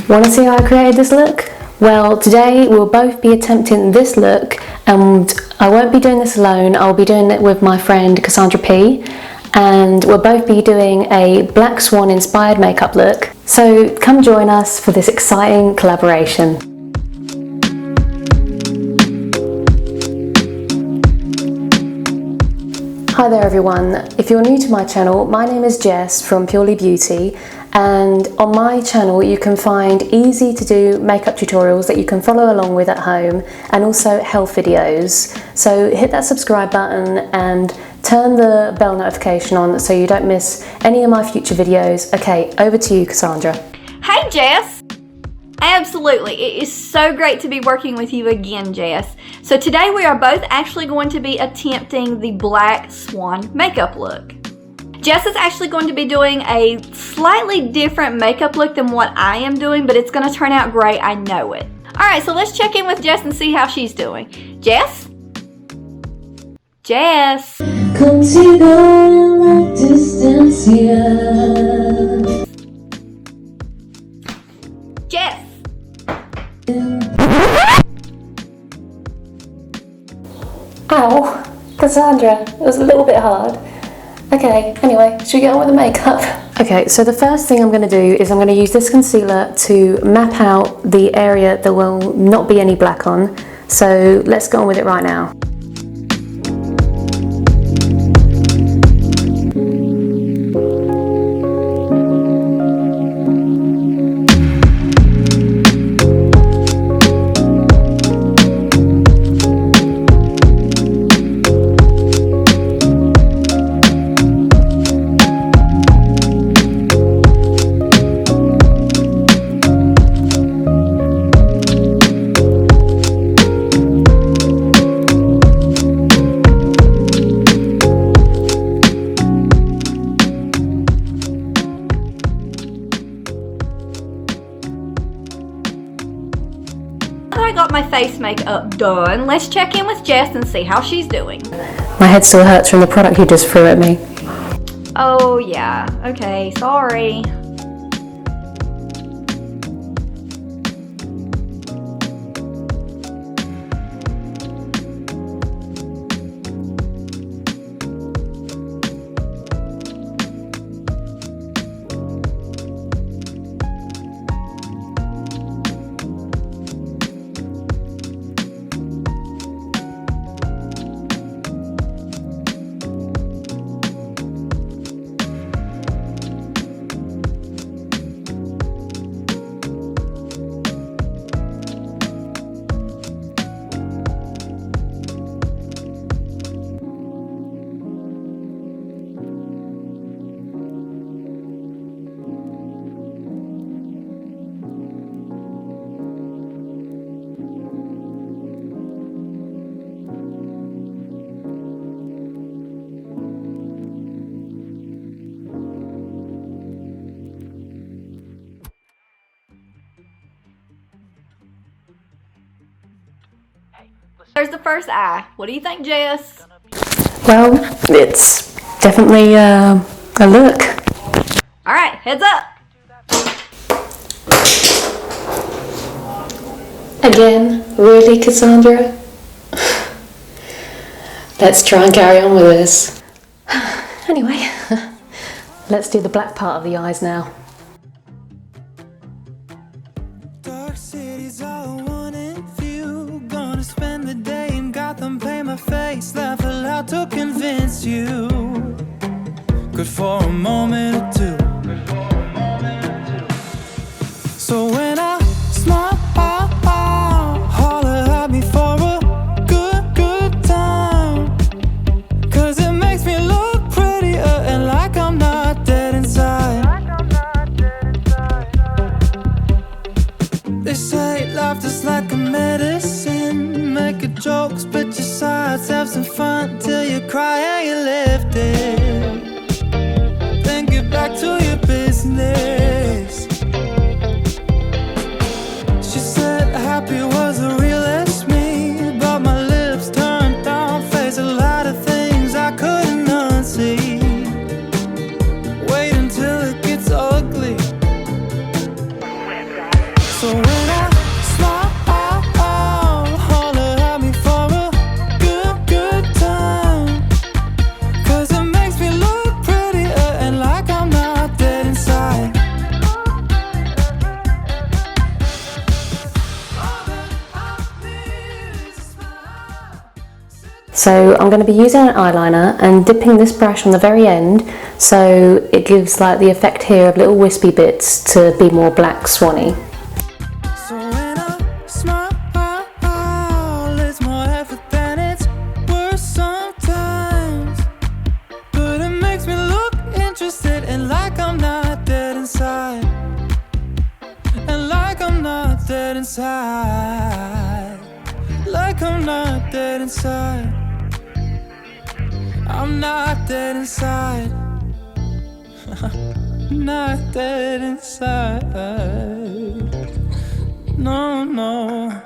Want to see how I created this look? Well, today we'll both be attempting this look, and I won't be doing this alone. I'll be doing it with my friend Cassandra P, and we'll both be doing a Black Swan inspired makeup look. So come join us for this exciting collaboration. Hi there everyone, if you're new to my channel, my name is Jess from Purely Beauty, and on my channel you can find easy to do makeup tutorials that you can follow along with at home, and also health videos. So hit that subscribe button and turn the bell notification on so you don't miss any of my future videos. Okay, over to you, Cassandra. Hey Jess! Absolutely, it is so great to be working with you again, Jess. So today we are both actually going to be attempting the Black Swan makeup look. Jess is actually going to be doing a slightly different makeup look than what I am doing, but it's going to turn out great, I know it. Alright, so let's check in with Jess and see how she's doing. Jess? Jess? Contigo en la distancia. Jess? Ow, Cassandra, it was a little bit hard. Okay, anyway, should we get on with the makeup? Okay, so the first thing I'm going to do is I'm going to use this concealer to map out the area that will not be any black on. So let's go on with it right now. I got my face makeup done. Let's check in with Jess and see how she's doing. My head still hurts from the product you just threw at me. Oh yeah, okay, sorry. There's the first eye. What do you think, Jess? Well, it's definitely a look. Alright, heads up. Again, really, Cassandra? Let's try and carry on with this. Anyway, let's do the black part of the eyes now. Dark cities all one and few. Gonna spend the day in Gotham, play my face, laugh aloud to convince you. Good for a moment or two. So when I smile, holler at me for a good time. 'Cause it makes me look prettier and like I'm not dead inside. They say laughter's like a medicine. Make a joke, split your sides, have some fun till you cry and you lift it. Then get back to So I'm going to be using an eyeliner and dipping this brush on the very end, so it gives like the effect here of little wispy bits to be more black swanny. So when I smile, it's more effort than it's worth sometimes. But it makes me look interested and like I'm not dead inside. And like I'm not dead inside. Like I'm not dead inside. I'm not dead inside. Not dead inside. No, no.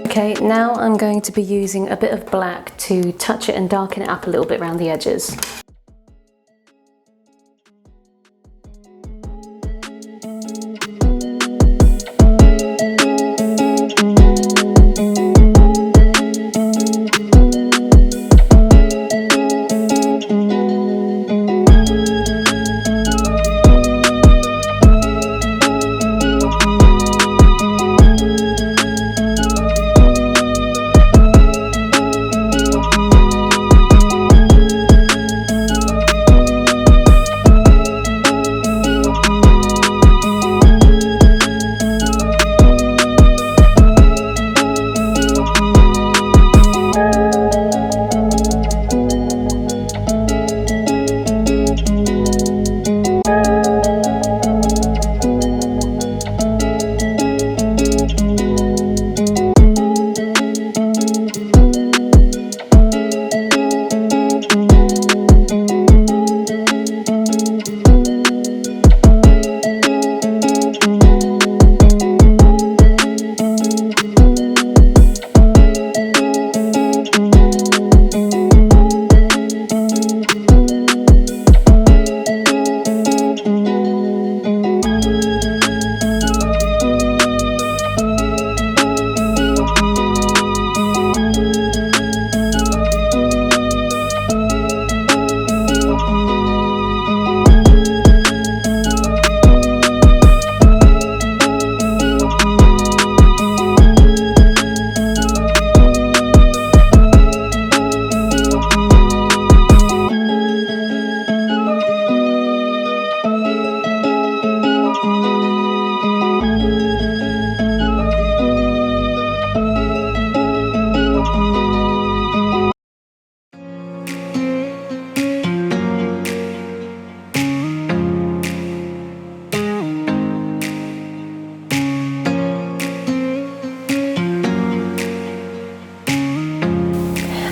Okay, now I'm going to be using a bit of black to touch it and darken it up a little bit around the edges.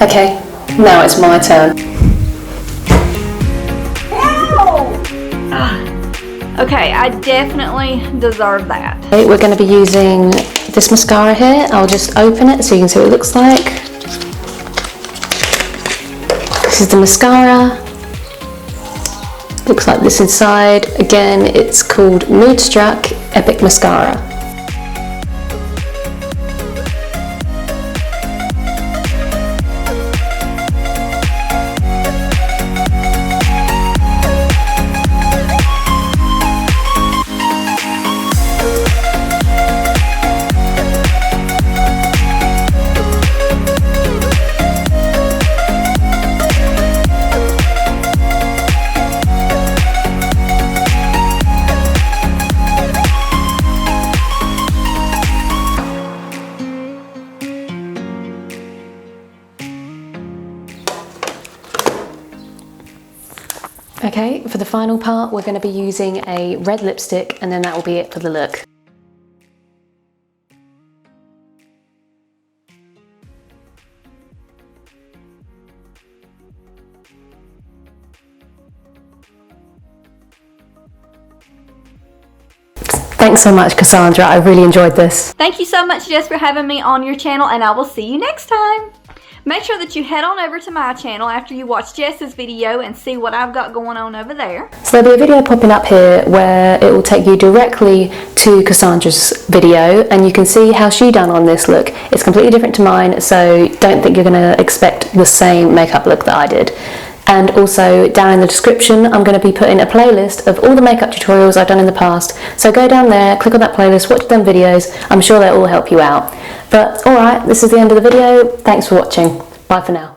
Okay, now it's my turn. Okay, I definitely deserve that. Okay, we're going to be using this mascara here. I'll just open it so you can see what it looks like. This is the mascara. Looks like this inside. Again, it's called Moodstruck Epic Mascara. Okay, for the final part, we're going to be using a red lipstick, and then that will be it for the look. Thanks so much, Cassandra. I really enjoyed this. Thank you so much, Jess, for having me on your channel, and I will see you next time. make sure that you head on over to my channel after you watch Jess's video and see what I've got going on over there. So there'll be a video popping up here where it will take you directly to Cassandra's video, and you can see how she done on this look. It's completely different to mine, so don't think you're going to expect the same makeup look that I did. And also down in the description I'm going to be putting a playlist of all the makeup tutorials I've done in the past, so go down there, click on that playlist, watch them videos. I'm sure they'll all help you out. But alright, this is the end of the video. Thanks for watching. Bye for now.